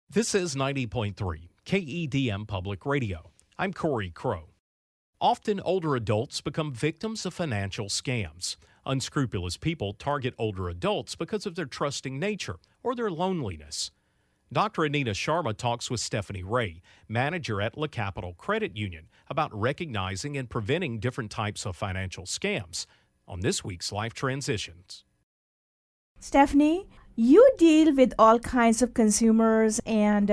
This is 90.3 KEDM Public Radio. I'm Corey Crow. Often older adults become victims of financial scams. Unscrupulous people target older adults because of their trusting nature or their loneliness. Dr. Anita Sharma talks with Stephanie Rhea, manager at La Capital Credit Union, about recognizing and preventing different types of financial scams on this week's Life Transitions. Stephanie, you deal with all kinds of consumers, and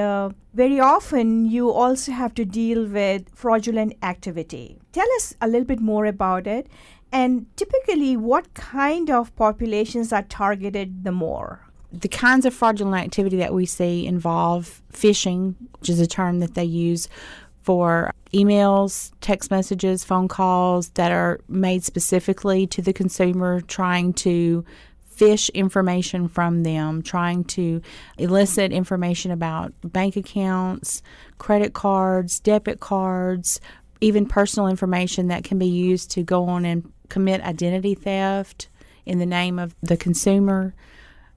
very often you also have to deal with fraudulent activity. Tell us a little bit more about it, and typically what kind of populations are targeted the more? The kinds of fraudulent activity that we see involve phishing, which is a term that they use for emails, text messages, phone calls that are made specifically to the consumer, trying to fish information from them, trying to elicit information about bank accounts, credit cards, debit cards, even personal information that can be used to go on and commit identity theft in the name of the consumer.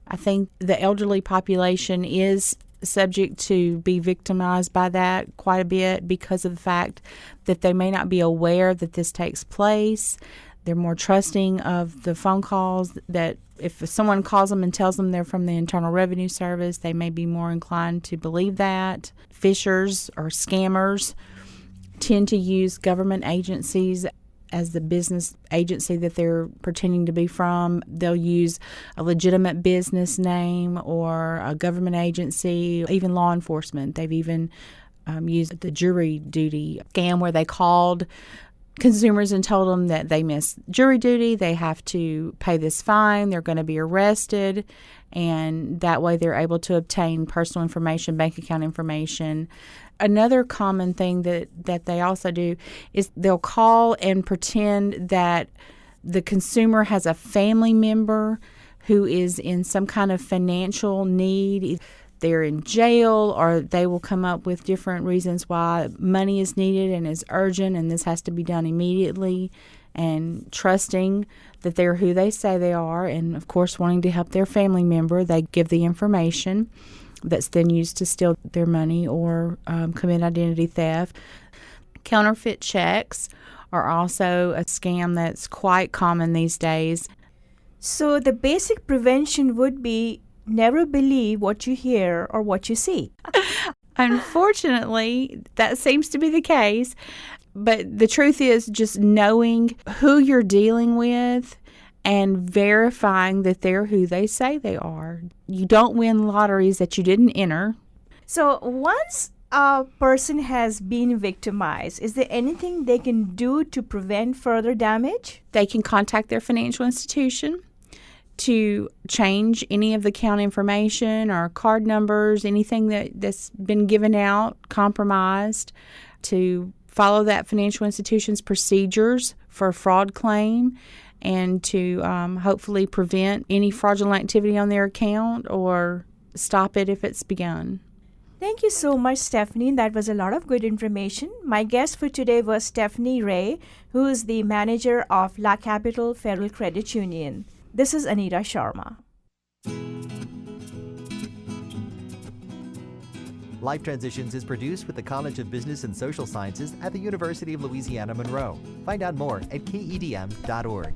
I think the elderly population is subject to be victimized by that quite a bit because of the fact that they may not be aware that this takes place. They're more trusting of the phone calls, that if someone calls them and tells them they're from the Internal Revenue Service, they may be more inclined to believe that. Fishers or scammers tend to use government agencies as the business agency that they're pretending to be from. They'll use a legitimate business name or a government agency, even law enforcement. They've even used the jury duty scam where they called consumers and told them that they missed jury duty, they have to pay this fine, they're going to be arrested, and that way they're able to obtain personal information, bank account information. Another common thing that they also do is they'll call and pretend that the consumer has a family member who is in some kind of financial need. They're in jail, or they will come up with different reasons why money is needed and is urgent and this has to be done immediately, and trusting that they're who they say they are, and of course wanting to help their family member, they give the information that's then used to steal their money or commit identity theft. Counterfeit checks are also a scam that's quite common these days. So the basic prevention would be never believe what you hear or what you see. Unfortunately, that seems to be the case. But the truth is just knowing who you're dealing with and verifying that they're who they say they are. You don't win lotteries that you didn't enter. So once a person has been victimized, is there anything they can do to prevent further damage? They can contact their financial institution to change any of the account information or card numbers, anything that's been given out, compromised, to follow that financial institution's procedures for a fraud claim, and to hopefully prevent any fraudulent activity on their account or stop it if it's begun. Thank you so much, Stephanie. That was a lot of good information. My guest for today was Stephanie Rhea, who is the manager of La Capital Federal Credit Union. This is Anita Sharma. Life Transitions is produced with the College of Business and Social Sciences at the University of Louisiana Monroe. Find out more at KEDM.org.